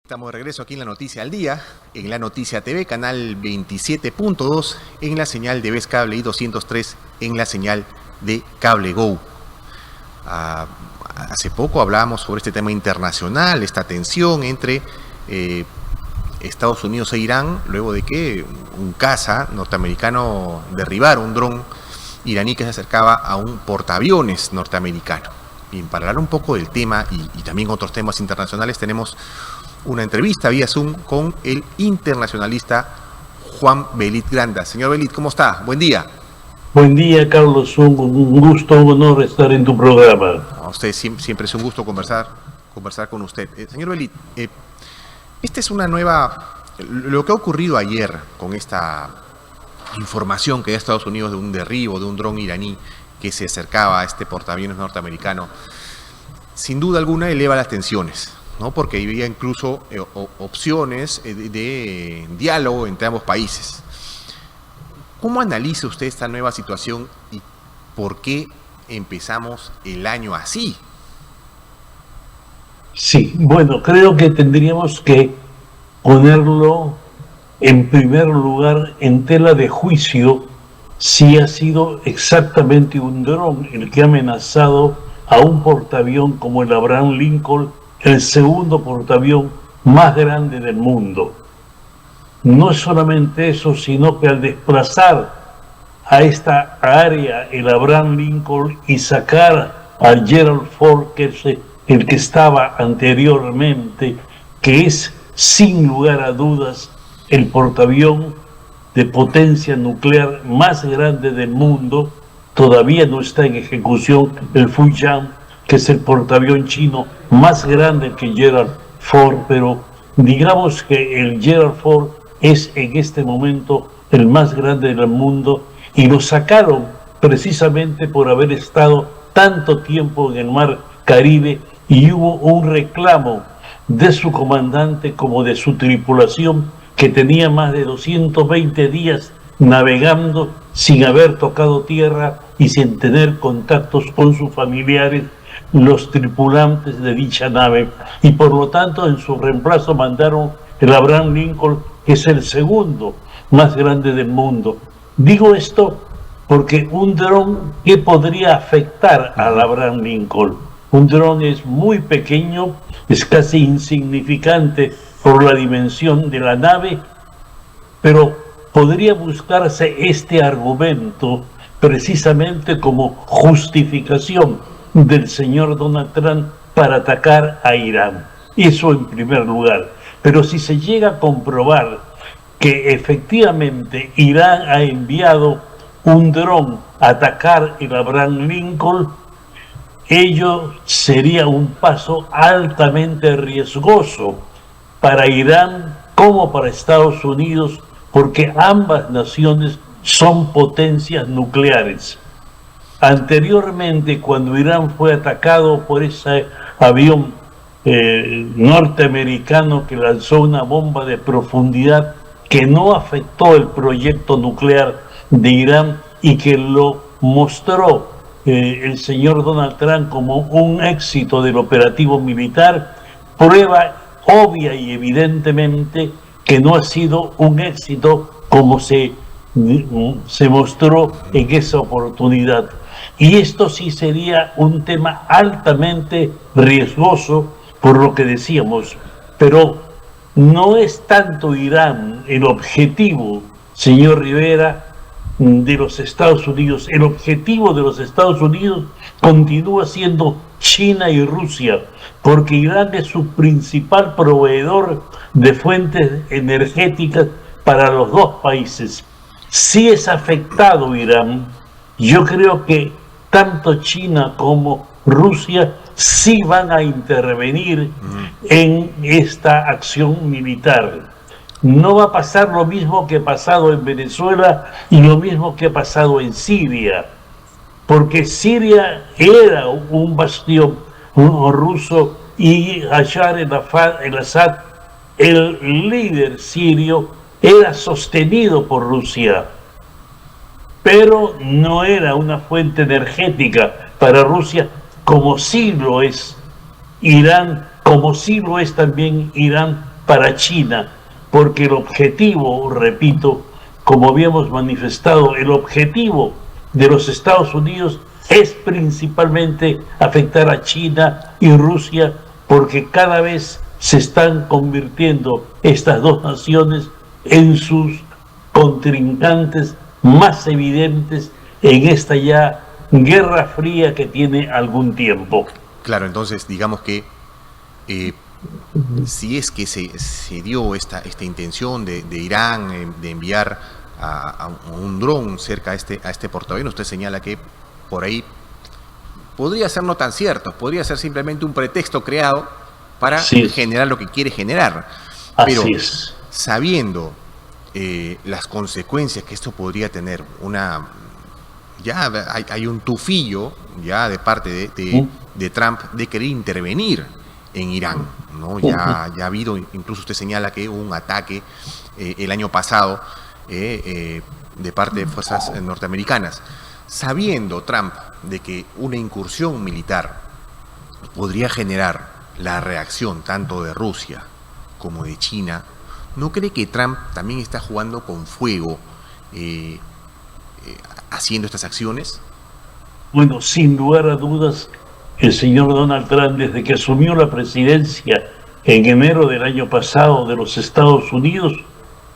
Estamos de regreso aquí en La Noticia al Día, en La Noticia TV, canal 27.2, en la señal de Vez Cable y 203 en la señal de Cable Go. Hace poco hablábamos sobre este tema internacional, esta tensión entre Estados Unidos e Irán, luego de que un caza norteamericano derribara un dron iraní que se acercaba a un portaaviones norteamericano. Y para hablar un poco del tema y también otros temas internacionales, tenemos una entrevista vía Zoom con el internacionalista Juan Belit Granda. Señor Belit, ¿cómo está? Buen día. Buen día, Carlos. Un gusto, un honor estar en tu programa. A usted siempre es un gusto conversar con usted. Señor Belit, esta es una nueva... Lo que ha ocurrido ayer con esta información que da Estados Unidos de un derribo de un dron iraní que se acercaba a este portaaviones norteamericano, sin duda alguna eleva las tensiones, ¿no? Porque había incluso opciones de diálogo entre ambos países. ¿Cómo analiza usted esta nueva situación y por qué empezamos el año así? Sí, bueno, creo que tendríamos que ponerlo en primer lugar en tela de juicio si ha sido exactamente un dron el que ha amenazado a un portaavión como el Abraham Lincoln, el segundo portaavión más grande del mundo. No es solamente eso, sino que al desplazar a esta área el Abraham Lincoln y sacar al Gerald Ford, que es el que estaba anteriormente, que es sin lugar a dudas el portaavión de potencia nuclear más grande del mundo, todavía no está en ejecución el Fujian, que es el portaavión chino más grande que Gerald Ford, pero digamos que el Gerald Ford es en este momento el más grande del mundo y lo sacaron precisamente por haber estado tanto tiempo en el mar Caribe y hubo un reclamo de su comandante como de su tripulación que tenía más de 220 días navegando sin haber tocado tierra y sin tener contactos con sus familiares, los tripulantes de dicha nave, y por lo tanto en su reemplazo mandaron el Abraham Lincoln, que es el segundo más grande del mundo. Digo esto porque un dron que podría afectar al Abraham Lincoln, un dron es muy pequeño, es casi insignificante por la dimensión de la nave, pero podría buscarse este argumento precisamente como justificación del señor Donald Trump para atacar a Irán. Eso en primer lugar. Pero si se llega a comprobar que efectivamente Irán ha enviado un dron a atacar el Abraham Lincoln, ello sería un paso altamente riesgoso para Irán como para Estados Unidos, porque ambas naciones son potencias nucleares. Anteriormente, cuando Irán fue atacado por ese avión norteamericano que lanzó una bomba de profundidad que no afectó el proyecto nuclear de Irán y que lo mostró el señor Donald Trump como un éxito del operativo militar, prueba obvia y evidentemente que no ha sido un éxito como se mostró en esa oportunidad. Y esto sí sería un tema altamente riesgoso por lo que decíamos, pero no es tanto Irán el objetivo, señor Rivera, de los Estados Unidos. El objetivo de los Estados Unidos continúa siendo China y Rusia, porque Irán es su principal proveedor de fuentes energéticas para los dos países. Si es afectado Irán, yo creo que tanto China como Rusia sí van a intervenir en esta acción militar. No va a pasar lo mismo que ha pasado en Venezuela y lo mismo que ha pasado en Siria, porque Siria era un bastión ruso y Bashar el-Assad, el líder sirio, era sostenido por Rusia, pero no era una fuente energética para Rusia como sí lo es Irán, como sí lo es también Irán para China, porque el objetivo, repito, como habíamos manifestado, el objetivo de los Estados Unidos es principalmente afectar a China y Rusia, porque cada vez se están convirtiendo estas dos naciones en sus contrincantes más evidentes en esta ya guerra fría que tiene algún tiempo. Claro, entonces digamos que si es que se dio esta intención de Irán de enviar a un dron cerca a este portaaviones, usted señala que por ahí podría ser no tan cierto, podría ser simplemente un pretexto creado para generar lo que quiere generar. Pero así es. Sabiendo las consecuencias que esto podría tener, ya hay un tufillo ya de parte de Trump de querer intervenir en Irán, ¿no? Ya ha habido, incluso usted señala que hubo un ataque el año pasado de parte de fuerzas norteamericanas. Sabiendo Trump de que una incursión militar podría generar la reacción tanto de Rusia como de China, ¿no cree que Trump también está jugando con fuego haciendo estas acciones? Bueno, sin lugar a dudas, el señor Donald Trump, desde que asumió la presidencia en enero del año pasado de los Estados Unidos,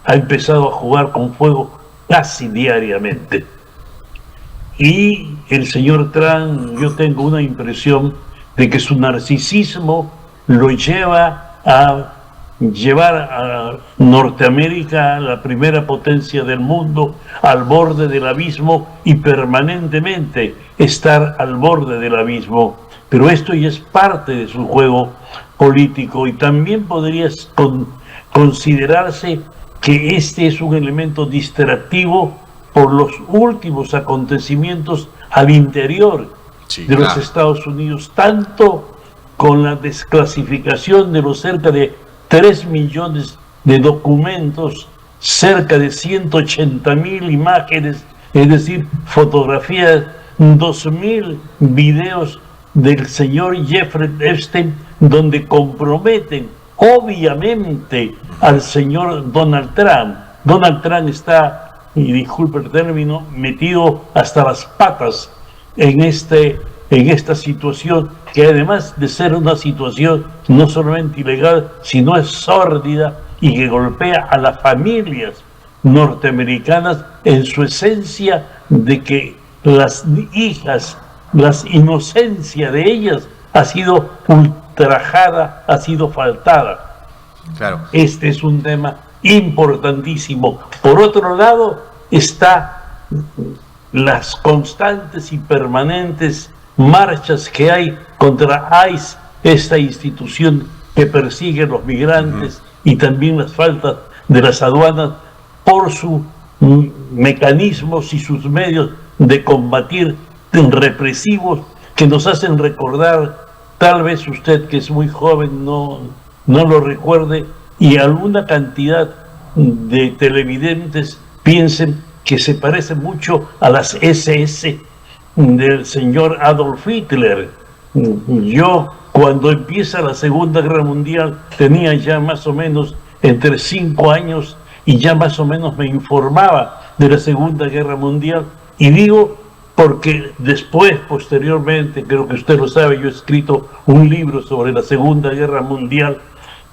ha empezado a jugar con fuego casi diariamente. Y el señor Trump, yo tengo una impresión de que su narcisismo lo lleva a llevar a Norteamérica, la primera potencia del mundo, al borde del abismo y permanentemente estar al borde del abismo. Pero esto ya es parte de su juego político y también podría considerarse que este es un elemento distractivo por los últimos acontecimientos al interior de los Estados Unidos, tanto con la desclasificación de los cerca de 3 millones de documentos, cerca de 180,000 imágenes, es decir, fotografías, 2,000 videos del señor Jeffrey Epstein, donde comprometen obviamente al señor Donald Trump. Donald Trump está, y disculpe el término, metido hasta las patas en esta situación, que además de ser una situación no solamente ilegal, sino es sórdida y que golpea a las familias norteamericanas en su esencia de que las hijas, la inocencia de ellas ha sido ultrajada, ha sido faltada. Claro. Este es un tema importantísimo. Por otro lado, está las constantes y permanentes marchas que hay contra ICE, esta institución que persigue a los migrantes, y también las faltas de las aduanas por sus mecanismos y sus medios de combatir represivos que nos hacen recordar, tal vez usted que es muy joven no lo recuerde, y alguna cantidad de televidentes piensen que se parece mucho a las SS del señor Adolf Hitler. Yo, cuando empieza la Segunda Guerra Mundial, tenía ya más o menos entre 5 años y ya más o menos me informaba de la Segunda Guerra Mundial, y digo porque después, posteriormente, creo que usted lo sabe, yo he escrito un libro sobre la Segunda Guerra Mundial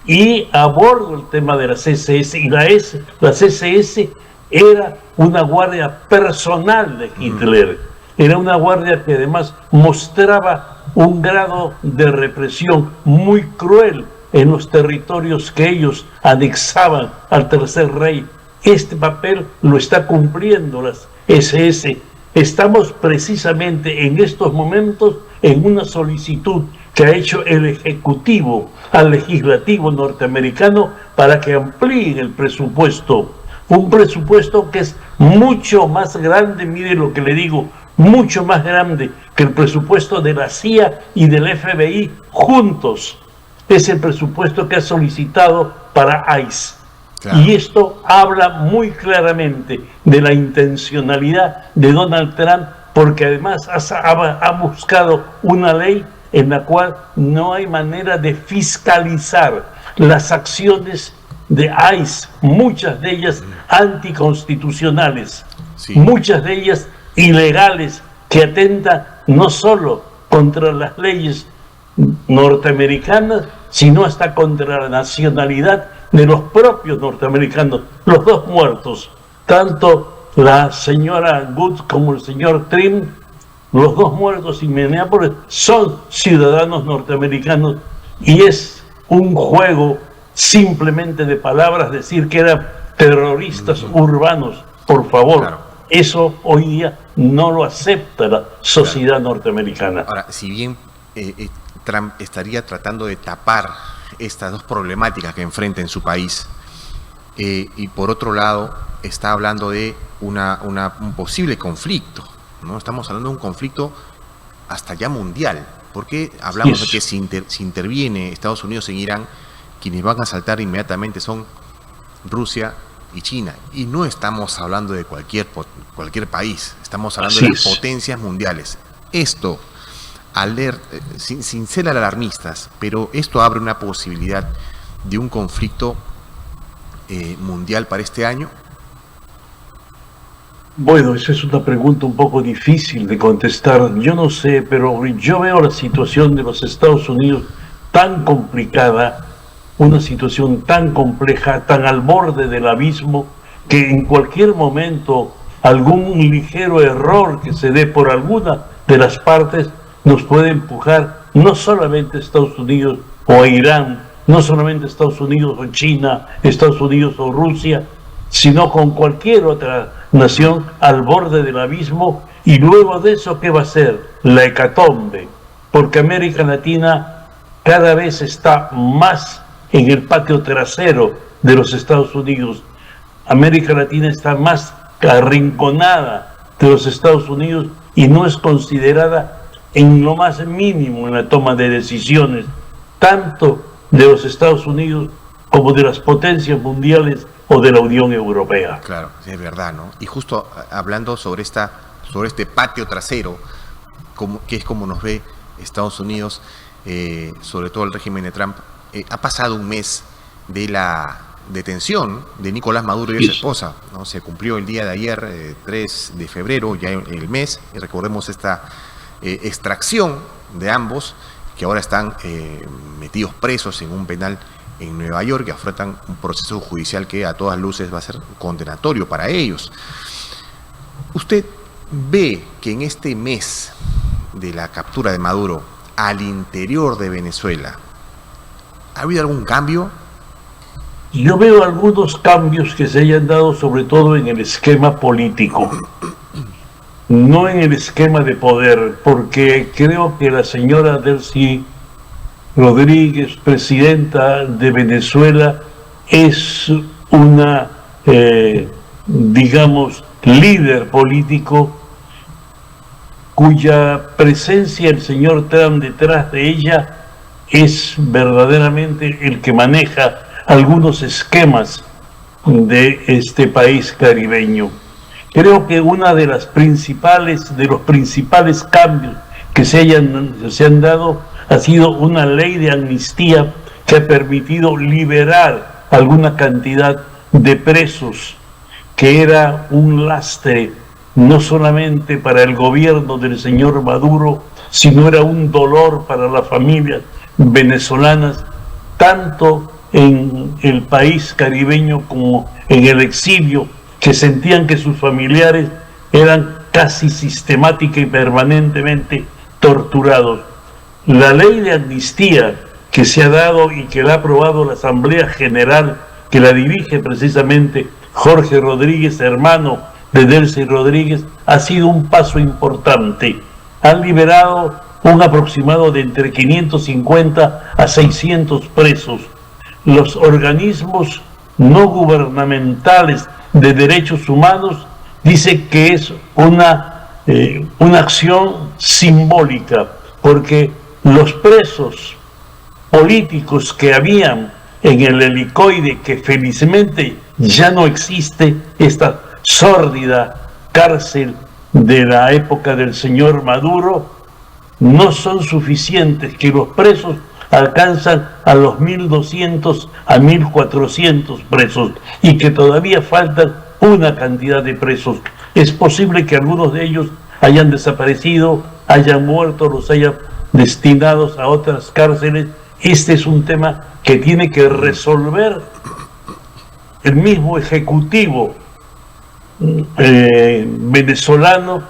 y abordo el tema de las SS, y las SS era una guardia personal de Hitler, era una guardia que además mostraba un grado de represión muy cruel en los territorios que ellos anexaban al Tercer Reich. Este papel lo está cumpliendo las SS. Estamos precisamente en estos momentos en una solicitud que ha hecho el Ejecutivo al Legislativo norteamericano para que amplíen el presupuesto. Un presupuesto que es mucho más grande, mire lo que le digo, mucho más grande que el presupuesto de la CIA y del FBI juntos. Es el presupuesto que ha solicitado para ICE. Claro. Y esto habla muy claramente de la intencionalidad de Donald Trump, porque además ha buscado una ley en la cual no hay manera de fiscalizar las acciones de ICE, muchas de ellas anticonstitucionales, Sí. muchas de ellas ilegales, que atentan no solo contra las leyes norteamericanas, sino hasta contra la nacionalidad de los propios norteamericanos. Los dos muertos, tanto la señora Good como el señor Trim, los dos muertos en Minneapolis son ciudadanos norteamericanos, y es un juego simplemente de palabras decir que eran terroristas urbanos. Por favor, Claro. eso hoy día no lo acepta la sociedad norteamericana. Ahora, si bien Trump estaría tratando de tapar estas dos problemáticas que enfrenta en su país, y por otro lado está hablando de un posible conflicto, ¿no? Estamos hablando de un conflicto hasta ya mundial. ¿Por qué hablamos de que si interviene Estados Unidos en Irán, quienes van a saltar inmediatamente son Rusia y China? Y no estamos hablando de cualquier país, estamos hablando de las potencias mundiales. Esto, sin ser alarmistas, pero esto abre una posibilidad de un conflicto mundial para este año. Bueno, esa es una pregunta un poco difícil de contestar. Yo no sé, pero yo veo la situación de los Estados Unidos tan complicada, una situación tan compleja, tan al borde del abismo, que en cualquier momento algún ligero error que se dé por alguna de las partes nos puede empujar no solamente a Estados Unidos o a Irán, no solamente a Estados Unidos o China, Estados Unidos o Rusia, sino con cualquier otra nación al borde del abismo. Y luego de eso, ¿qué va a ser? La hecatombe, porque América Latina cada vez está más en el patio trasero de los Estados Unidos. América Latina está más arrinconada de los Estados Unidos y no es considerada en lo más mínimo en la toma de decisiones, tanto de los Estados Unidos como de las potencias mundiales o de la Unión Europea. Claro, es verdad, ¿no? Y justo hablando sobre este patio trasero, que es como nos ve Estados Unidos, sobre todo el régimen de Trump, ha pasado un mes de la detención de Nicolás Maduro y de su esposa, ¿no? Se cumplió el día de ayer, 3 de febrero, ya el mes, y recordemos esta extracción de ambos, que ahora están metidos presos en un penal en Nueva York, que afrontan un proceso judicial que a todas luces va a ser condenatorio para ellos. ¿Usted ve que en este mes de la captura de Maduro al interior de Venezuela ha habido algún cambio? Yo veo algunos cambios que se hayan dado sobre todo en el esquema político, no en el esquema de poder, porque creo que la señora Delcy Rodríguez, presidenta de Venezuela, es una, digamos, líder político cuya presencia el señor Trump detrás de ella es verdaderamente el que maneja algunos esquemas de este país caribeño. Creo que una de los principales cambios que se han dado ha sido una ley de amnistía que ha permitido liberar alguna cantidad de presos, que era un lastre no solamente para el gobierno del señor Maduro, sino era un dolor para las familias venezolanas, tanto en el país caribeño como en el exilio, que sentían que sus familiares eran casi sistemática y permanentemente torturados. La ley de amnistía que se ha dado y que la ha aprobado la Asamblea General, que la dirige precisamente Jorge Rodríguez, hermano de Delcy Rodríguez, ha sido un paso importante. Han liberado un aproximado de entre 550 a 600 presos. Los organismos no gubernamentales de derechos humanos dicen que es una acción simbólica, porque los presos políticos que habían en el helicoide, que felizmente ya no existe, esta sórdida cárcel de la época del señor Maduro, no son suficientes, que los presos alcanzan a los 1.200 a 1.400 presos y que todavía faltan una cantidad de presos. Es posible que algunos de ellos hayan desaparecido, hayan muerto, los hayan destinados a otras cárceles. Este es un tema que tiene que resolver el mismo ejecutivo venezolano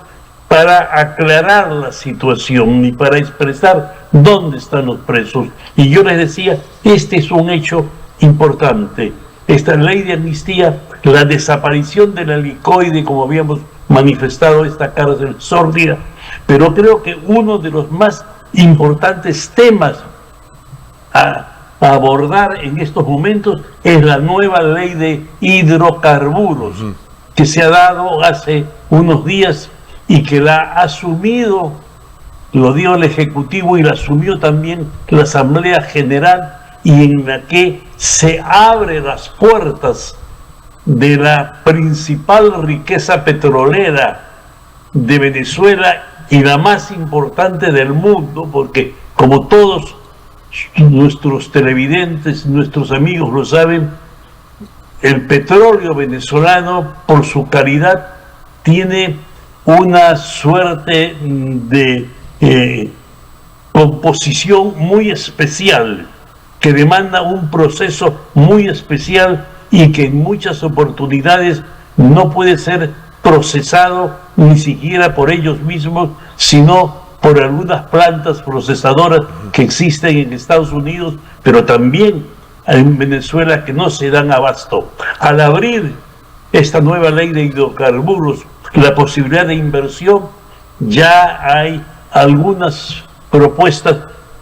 para aclarar la situación y para expresar dónde están los presos. Y yo les decía, este es un hecho importante. Esta ley de amnistía, la desaparición del helicoide, como habíamos manifestado, esta cárcel sórdida, pero creo que uno de los más importantes temas a abordar en estos momentos es la nueva ley de hidrocarburos que se ha dado hace unos días y que la ha asumido, lo dio el Ejecutivo y la asumió también la Asamblea General, y en la que se abren las puertas de la principal riqueza petrolera de Venezuela y la más importante del mundo, porque como todos nuestros televidentes, nuestros amigos lo saben, el petróleo venezolano, por su calidad, tiene una suerte de composición muy especial, que demanda un proceso muy especial y que en muchas oportunidades no puede ser procesado ni siquiera por ellos mismos, sino por algunas plantas procesadoras que existen en Estados Unidos, pero también en Venezuela, que no se dan abasto. Al abrir esta nueva ley de hidrocarburos, la posibilidad de inversión, ya hay algunas propuestas,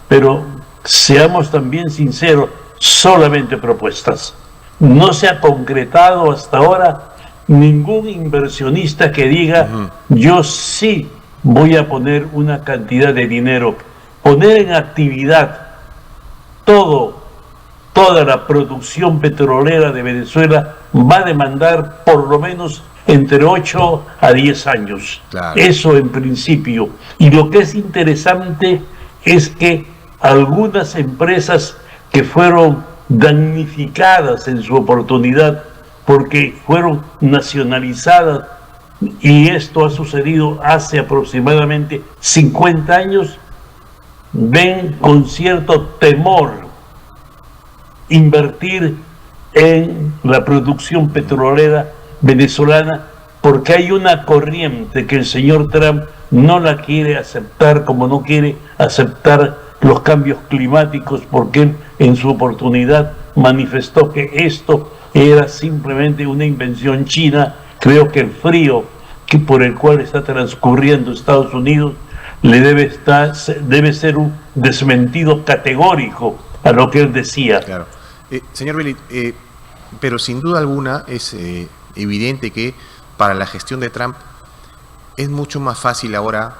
pero seamos también sinceros, solamente propuestas. No se ha concretado hasta ahora ningún inversionista que diga, yo sí voy a poner una cantidad de dinero. Poner en actividad toda la producción petrolera de Venezuela va a demandar por lo menos entre 8 a 10 años. Claro. Eso en principio. Y lo que es interesante es que algunas empresas que fueron damnificadas en su oportunidad porque fueron nacionalizadas, y esto ha sucedido hace aproximadamente 50 años, ven con cierto temor invertir en la producción petrolera venezolana, porque hay una corriente que el señor Trump no la quiere aceptar, como no quiere aceptar los cambios climáticos, porque él en su oportunidad manifestó que esto era simplemente una invención china. Creo que el frío por el cual está transcurriendo Estados Unidos debe ser un desmentido categórico a lo que él decía. Claro. Señor Bellit, pero sin duda alguna es evidente que para la gestión de Trump es mucho más fácil ahora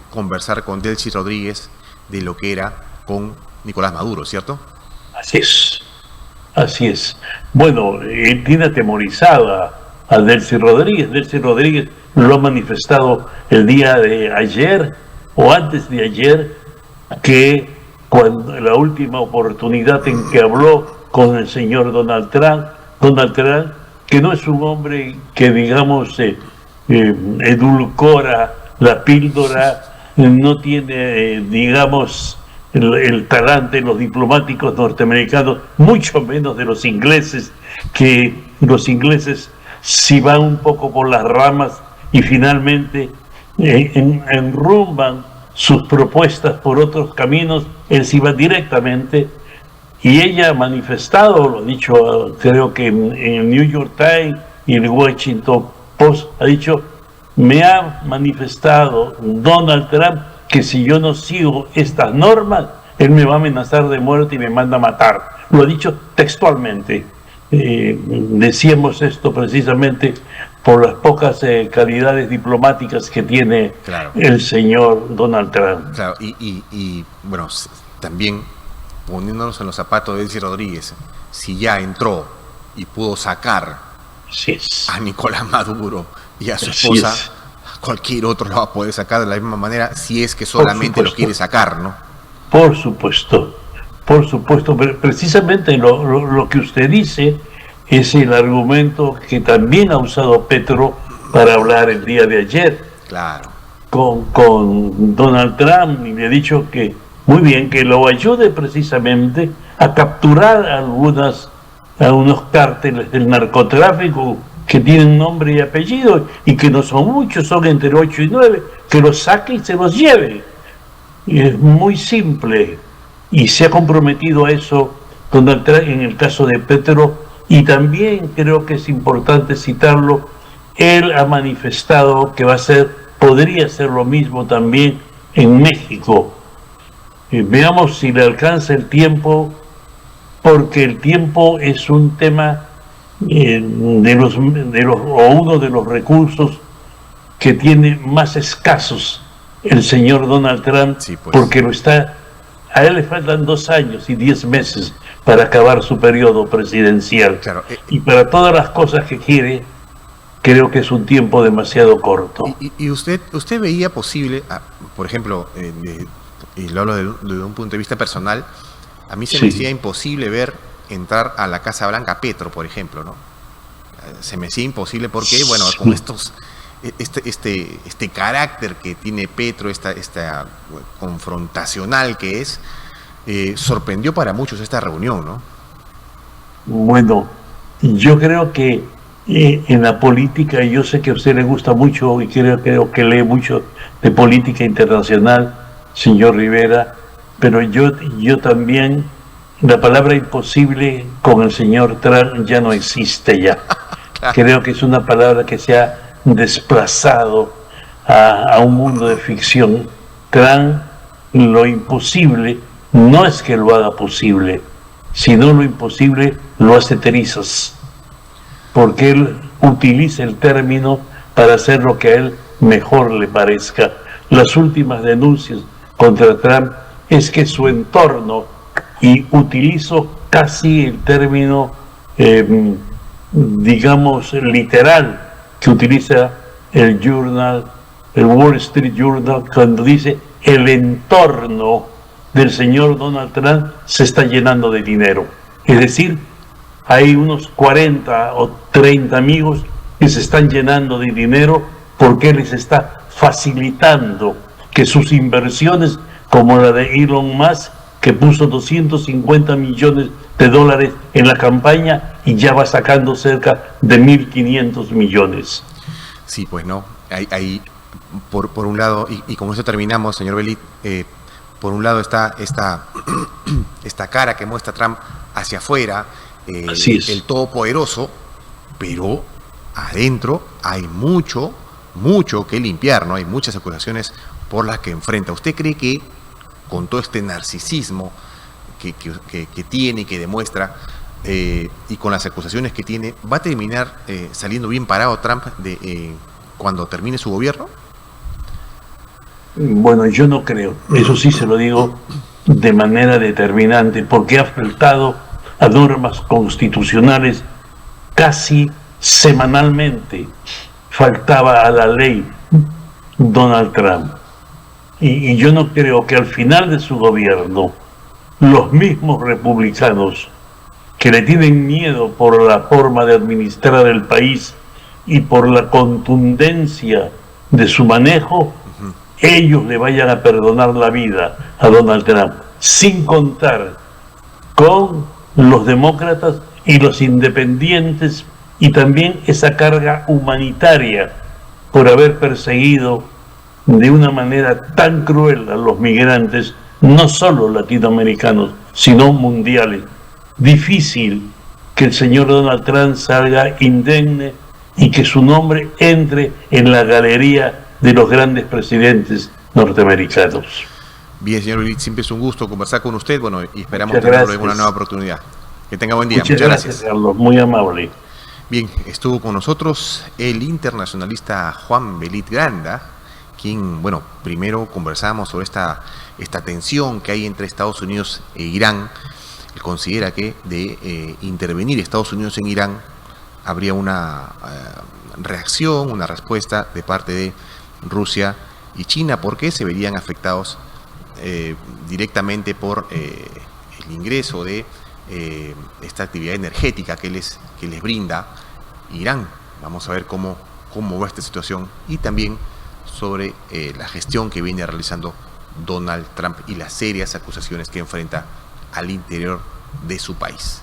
conversar con Delcy Rodríguez de lo que era con Nicolás Maduro, ¿cierto? Así es, así es. Bueno, él tiene atemorizada a Delcy Rodríguez. Delcy Rodríguez lo ha manifestado el día de ayer o antes de ayer, que cuando la última oportunidad en que habló con el señor Donald Trump, que no es un hombre que digamos edulcora la píldora, no tiene digamos el talante de los diplomáticos norteamericanos, mucho menos de los ingleses, que los ingleses si van un poco por las ramas y finalmente enrumban sus propuestas por otros caminos, él sí va directamente. Y ella ha manifestado, lo ha dicho creo que en el New York Times y el Washington Post, ha dicho, me ha manifestado Donald Trump que si yo no sigo estas normas, él me va a amenazar de muerte y me manda a matar. Lo ha dicho textualmente. Decíamos esto precisamente por las pocas calidades diplomáticas que tiene el señor Donald Trump. Claro, y bueno, también poniéndonos en los zapatos de Delcy Rodríguez, si ya entró y pudo sacar a Nicolás Maduro y a su esposa, cualquier otro lo va a poder sacar de la misma manera, si es que solamente lo quiere sacar, ¿no? Por supuesto, Por supuesto, precisamente lo que usted dice es el argumento que también ha usado Petro para hablar el día de ayer Claro. con Donald Trump, y le ha dicho que muy bien, que lo ayude precisamente a capturar a unos cárteles del narcotráfico que tienen nombre y apellido y que no son muchos, son entre 8 y 9, que los saque y se los lleve. Y es muy simple, y se ha comprometido a eso Donald Trump en el caso de Petro, y también creo que es importante citarlo, él ha manifestado que podría ser lo mismo también en México. Veamos si le alcanza el tiempo, porque el tiempo es un tema o uno de los recursos que tiene más escasos el señor Donald Trump, Sí, pues. porque a él le faltan 2 años y 10 meses para acabar su periodo presidencial. Claro, Y para todas las cosas que quiere, creo que es un tiempo demasiado corto. y usted veía posible, por ejemplo, y lo hablo de un punto de vista personal, a mí se me hacía imposible ver entrar a la Casa Blanca a Petro, por ejemplo, ¿no? Se me hacía imposible porque, bueno, con este carácter que tiene Petro, esta confrontacional que es, sorprendió para muchos esta reunión, ¿no? Bueno, yo creo que en la política, yo sé que a usted le gusta mucho y creo que lee mucho de política internacional, señor Rivera, pero yo también, la palabra imposible con el señor Trump ya no existe ya. Creo que es una palabra que se ha desplazado a un mundo de ficción. Trump, lo imposible, no es que lo haga posible, sino lo imposible lo hace trizas, porque él utiliza el término para hacer lo que a él mejor le parezca. Las últimas denuncias contra Trump es que su entorno, y utilizo casi el término, digamos, literal, que utiliza el Wall Street Journal, cuando dice el entorno del señor Donald Trump se está llenando de dinero. Es decir, hay unos 40 o 30 amigos que se están llenando de dinero porque les está facilitando que sus inversiones, como la de Elon Musk, que puso 250 millones de dólares en la campaña y ya va sacando cerca de 1.500 millones. Sí, pues no. Hay por un lado, y con eso terminamos, señor Belit, por un lado está esta cara que muestra Trump hacia afuera, el todopoderoso, pero adentro hay mucho que limpiar, ¿no? Hay muchas acusaciones por las que enfrenta. ¿Usted cree que con todo este narcisismo que tiene y que demuestra, y con las acusaciones que tiene, va a terminar saliendo bien parado Trump cuando termine su gobierno? Bueno, yo no creo. Eso sí se lo digo de manera determinante, porque ha faltado a normas constitucionales casi semanalmente. Faltaba a la ley Donald Trump. Y yo no creo que al final de su gobierno los mismos republicanos que le tienen miedo por la forma de administrar el país y por la contundencia de su manejo, ellos le vayan a perdonar la vida a Donald Trump, sin contar con los demócratas y los independientes, y también esa carga humanitaria por haber perseguido de una manera tan cruel a los migrantes, no solo latinoamericanos, sino mundiales. Difícil que el señor Donald Trump salga indemne y que su nombre entre en la galería de los grandes presidentes norteamericanos. Bien, señor Belit, siempre es un gusto conversar con usted, bueno, y esperamos Muchas tenerlo gracias. en una nueva oportunidad. Que tenga buen día. Muchas gracias, Carlos, muy amable. Bien, estuvo con nosotros el internacionalista Juan Belit Granda, quien, bueno, primero conversamos sobre esta tensión que hay entre Estados Unidos e Irán. Él considera que de intervenir Estados Unidos en Irán habría una reacción, una respuesta de parte de Rusia y China, porque se verían afectados directamente por el ingreso de esta actividad energética que les brinda Irán. Vamos a ver cómo va esta situación y también sobre la gestión que viene realizando Donald Trump y las serias acusaciones que enfrenta al interior de su país.